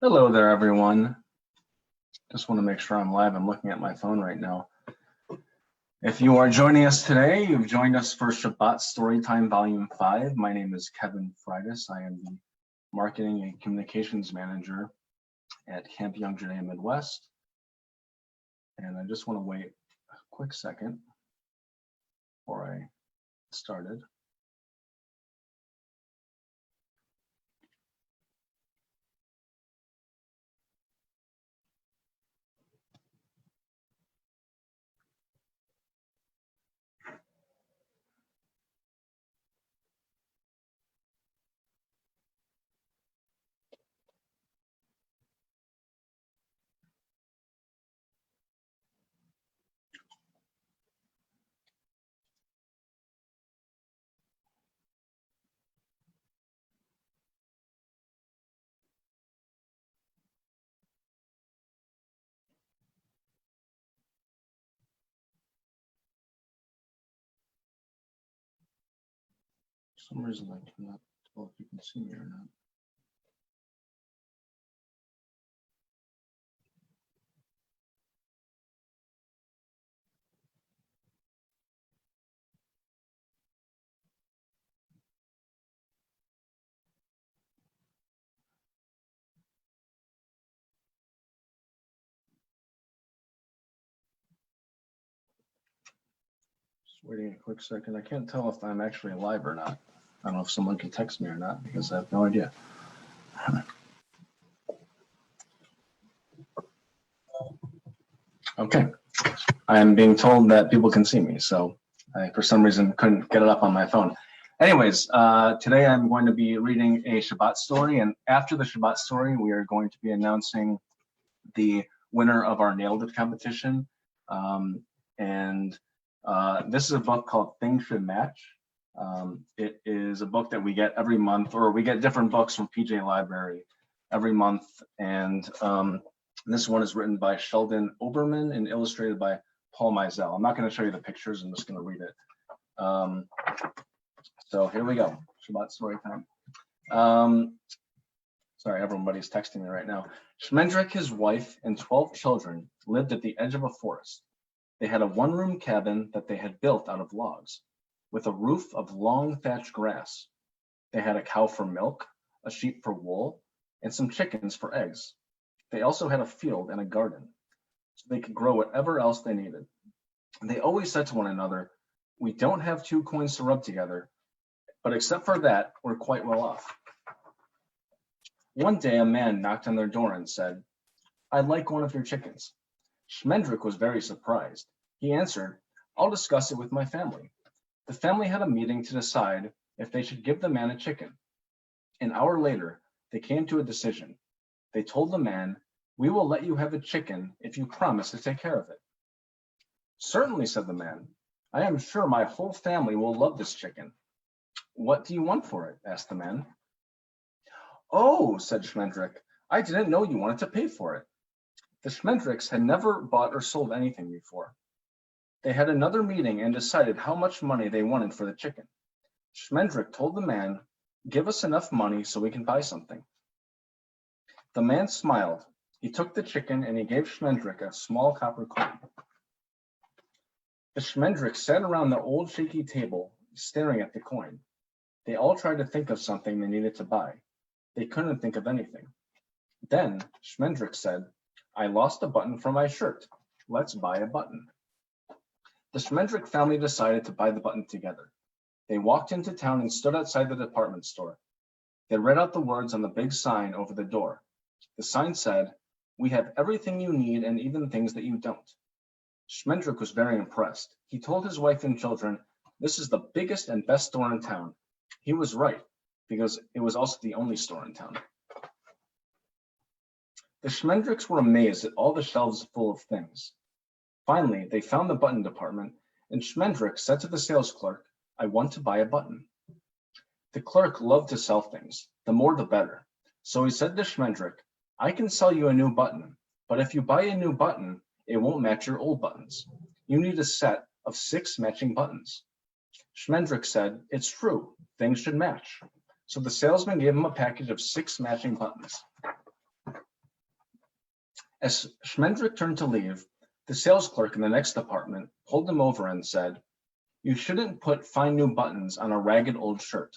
Hello there, everyone. Just want to make sure I'm live. I'm looking at my phone right now. If you are joining us today, you've joined us for Shabbat Storytime Volume 5. My name is Kevin Friduss. I am the Marketing and Communications Manager at Camp Young Judea Midwest. And I just want to wait a quick second before I get started. For some reason, I cannot tell if you can see me or not. Just waiting a quick second. I can't tell if I'm actually live or not. I don't know if someone can text me or not because I have no idea. Okay, I'm being told that people can see me, so I, for some reason, couldn't get it up on my phone. Anyways, today I'm going to be reading a Shabbat story, and after the Shabbat story, we are going to be announcing the winner of our Nailed It competition. This is a book called Things Should Match. It is a book that we get every month, or we get different books from PJ Library every month, and this one is written by Sheldon Oberman and illustrated by Paul Mizell. I'm not going to show you the pictures, I'm just going to read it. So here we go, Shabbat story time. Sorry, everybody's texting me right now. Shmendrik, his wife, and 12 children lived at the edge of a forest. They had a one-room cabin that they had built out of logs, with a roof of long thatched grass. They had a cow for milk, a sheep for wool, and some chickens for eggs. They also had a field and a garden, so they could grow whatever else they needed. They always said to one another, "We don't have 2 coins to rub together, but except for that, we're quite well off." One day, a man knocked on their door and said, "I'd like one of your chickens." Shmendrik was very surprised. He answered, "I'll discuss it with my family." The family had a meeting to decide if they should give the man a chicken. An hour later, they came to a decision. They told the man, "We will let you have a chicken if you promise to take care of it." "Certainly," said the man. "I am sure my whole family will love this chicken." "What do you want for it?" asked the man. "Oh," said Shmendrik, "I didn't know you wanted to pay for it." The Shmendriks had never bought or sold anything before. They had another meeting and decided how much money they wanted for the chicken. Shmendrik told the man, "Give us enough money so we can buy something." The man smiled. He took the chicken and he gave Shmendrik a small copper coin. The Shmendriks sat around the old shaky table, staring at the coin. They all tried to think of something they needed to buy. They couldn't think of anything. Then Shmendrik said, "I lost a button from my shirt. Let's buy a button." The Shmendrik family decided to buy the button together. They walked into town and stood outside the department store. They read out the words on the big sign over the door. The sign said, "We have everything you need and even things that you don't." Shmendrik was very impressed. He told his wife and children, "This is the biggest and best store in town." He was right, because it was also the only store in town. The Shmendriks were amazed at all the shelves full of things. Finally, they found the button department, and Shmendrik said to the sales clerk, "I want to buy a button." The clerk loved to sell things, the more the better. So he said to Shmendrik, "I can sell you a new button, but if you buy a new button, it won't match your old buttons. You need a set of 6 matching buttons." Shmendrik said, "It's true, things should match." So the salesman gave him a package of 6 matching buttons. As Schmendrick turned to leave, the sales clerk in the next department pulled him over and said, "You shouldn't put fine new buttons on a ragged old shirt.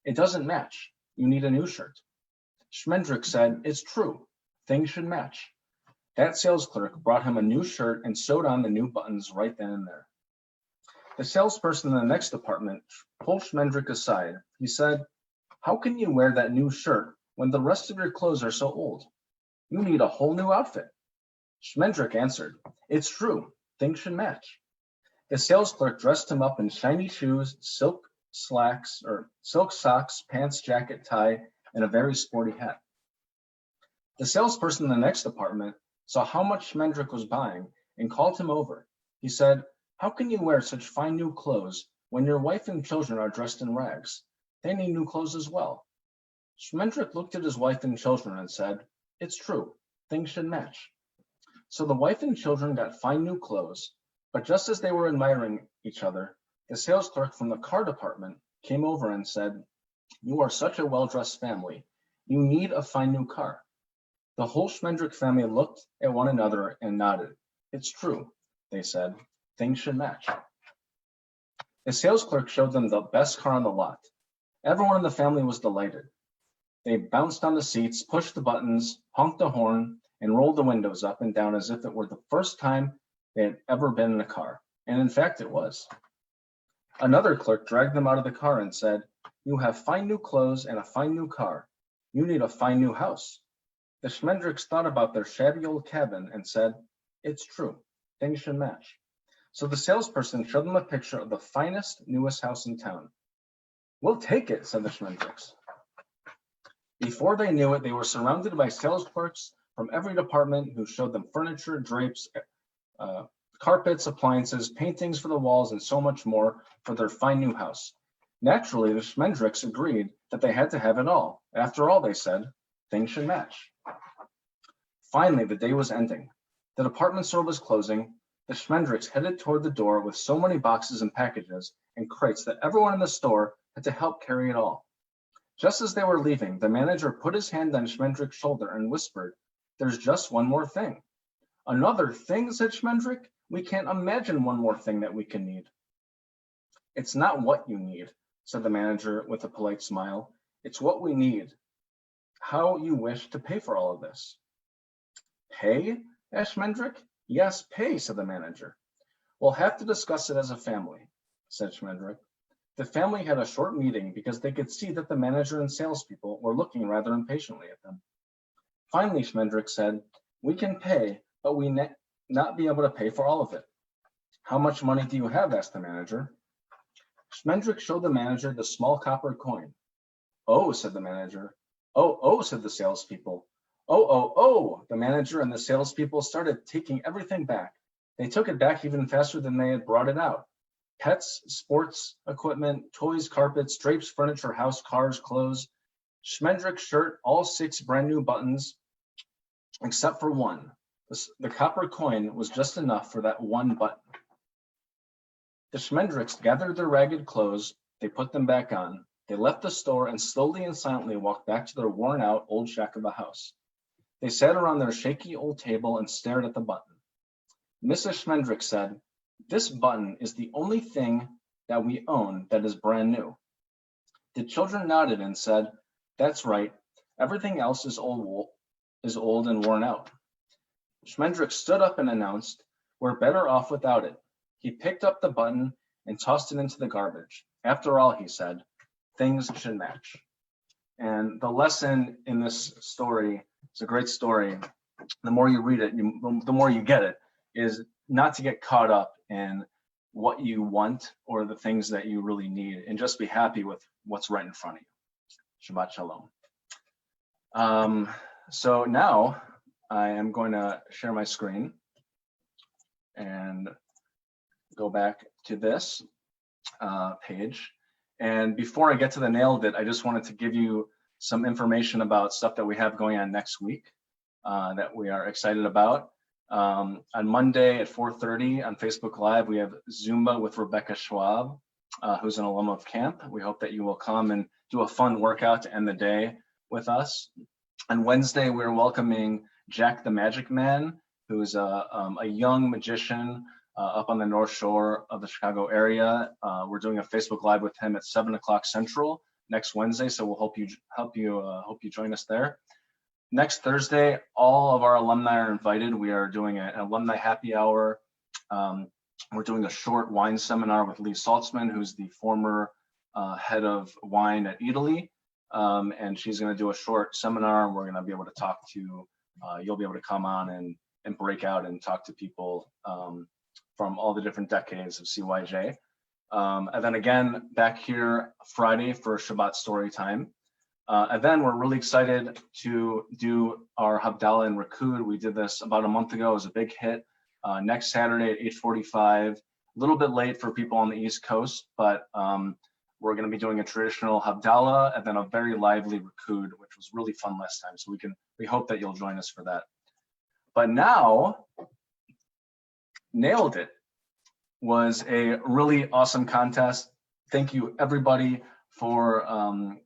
It doesn't match. You need a new shirt." Schmendrick said, "It's true. Things should match." That sales clerk brought him a new shirt and sewed on the new buttons right then and there. The salesperson in the next department pulled Schmendrick aside. He said, "How can you wear that new shirt when the rest of your clothes are so old? You need a whole new outfit." Schmendrick answered, "It's true. Things should match." The sales clerk dressed him up in shiny shoes, silk socks, pants, jacket, tie, and a very sporty hat. The salesperson in the next department saw how much Schmendrick was buying and called him over. He said, "How can you wear such fine new clothes when your wife and children are dressed in rags? They need new clothes as well." Schmendrick looked at his wife and children and said, "It's true. Things should match." So the wife and children got fine new clothes, but just as they were admiring each other, the sales clerk from the car department came over and said, "You are such a well-dressed family. You need a fine new car." The whole Schmendrick family looked at one another and nodded. "It's true," they said. "Things should match." The sales clerk showed them the best car on the lot. Everyone in the family was delighted. They bounced on the seats, pushed the buttons, honked the horn, and rolled the windows up and down as if it were the first time they had ever been in a car. And in fact, it was. Another clerk dragged them out of the car and said, "You have fine new clothes and a fine new car. You need a fine new house." The Schmendricks thought about their shabby old cabin and said, "It's true. Things should match." So the salesperson showed them a picture of the finest, newest house in town. "We'll take it," said the Schmendricks. Before they knew it, they were surrounded by sales clerks from every department who showed them furniture, drapes, carpets, appliances, paintings for the walls, and so much more for their fine new house. Naturally, the Schmendricks agreed that they had to have it all. After all, they said, things should match. Finally, the day was ending. The department store was closing. The Schmendricks headed toward the door with so many boxes and packages and crates that everyone in the store had to help carry it all. Just as they were leaving, the manager put his hand on Schmendrick's shoulder and whispered, "There's just one more thing." "Another thing?" said Schmendrick. "We can't imagine one more thing that we can need." "It's not what you need," said the manager with a polite smile. "It's what we need. How you wish to pay for all of this." "Pay?" asked Schmendrick. "Yes, pay," said the manager. "We'll have to discuss it as a family," said Schmendrick. The family had a short meeting because they could see that the manager and salespeople were looking rather impatiently at them. Finally, Schmendrick said, "We can pay, but we not be able to pay for all of it." "How much money do you have?" asked the manager. Schmendrick showed the manager the small copper coin. "Oh," said the manager. "Oh," said the salespeople. Oh, the manager and the salespeople started taking everything back. They took it back even faster than they had brought it out. Pets, sports equipment, toys, carpets, drapes, furniture, house, cars, clothes. Schmendrick's shirt, all 6 brand new buttons, except for one. The copper coin was just enough for that one button. The Schmendricks gathered their ragged clothes. They put them back on. They left the store and slowly and silently walked back to their worn-out old shack of a house. They sat around their shaky old table and stared at the button. Mrs. Schmendrick said, "This button is the only thing that we own that is brand new." The children nodded and said, "That's right. Everything else is old and worn out." Schmendrick stood up and announced, "We're better off without it." He picked up the button and tossed it into the garbage. After all, he said, things should match. And the lesson in this story, it's a great story. The more you read it, the more you get it, is not to get caught up in what you want or the things that you really need, and just be happy with what's right in front of you. Shabbat shalom. So now I am going to share my screen and go back to this page. And before I get to the nail of it, I just wanted to give you some information about stuff that we have going on next week that we are excited about. On Monday at 4:30 on Facebook Live, we have Zumba with Rebecca Schwab, who's an alum of camp. We hope that you will come and do a fun workout to end the day with us. On Wednesday, we're welcoming Jack the Magic Man, who's a young magician up on the North Shore of the Chicago area. We're doing a Facebook Live with him at 7 o'clock Central next Wednesday, so we'll hope you join us there. Next Thursday, all of our alumni are invited. We are doing an alumni happy hour. We're doing a short wine seminar with Lee Saltzman, who's the former head of wine at Italy. And she's going to do a short seminar, and we're going to be able to talk to, you'll be able to come on and break out and talk to people from all the different decades of CYJ. And then again, back here Friday for Shabbat Storytime. And then we're really excited to do our Havdalah in Rakud. We did this about a month ago. It was a big hit. Next Saturday at 8:45, a little bit late for people on the East Coast, but we're going to be doing a traditional Havdalah and then a very lively Rakud, which was really fun last time. So we hope that you'll join us for that. But now, Nailed It was a really awesome contest. Thank you everybody for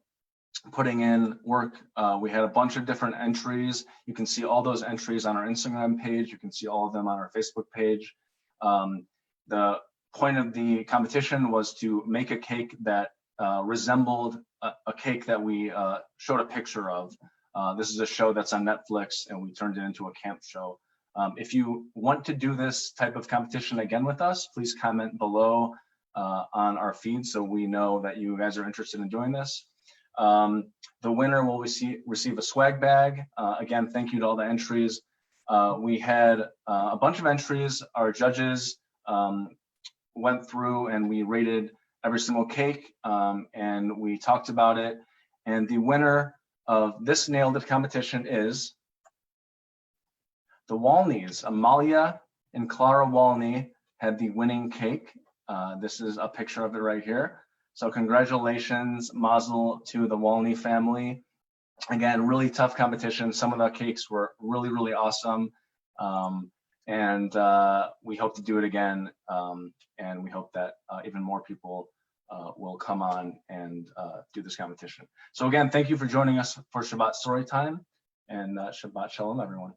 putting in work. We had a bunch of different entries. You can see all those entries on our Instagram page. You can see all of them on our Facebook page. The point of the competition was to make a cake that resembled a cake that we showed a picture of. This is a show that's on Netflix, and we turned it into a camp show. If you want to do this type of competition again with us, please comment below on our feed so we know that you guys are interested in doing this. The winner will receive a swag bag. Again, thank you to all the entries. We had a bunch of entries. Our judges went through and we rated every single cake, and we talked about it. And the winner of this Nailed It competition is the Walneys. Amalia and Clara Walney had the winning cake. This is a picture of it right here. So congratulations, mazel to the Walney family. Again, really tough competition. Some of the cakes were really, really awesome. And we hope to do it again. And we hope that even more people will come on and do this competition. So again, thank you for joining us for Shabbat Storytime, and Shabbat Shalom, everyone.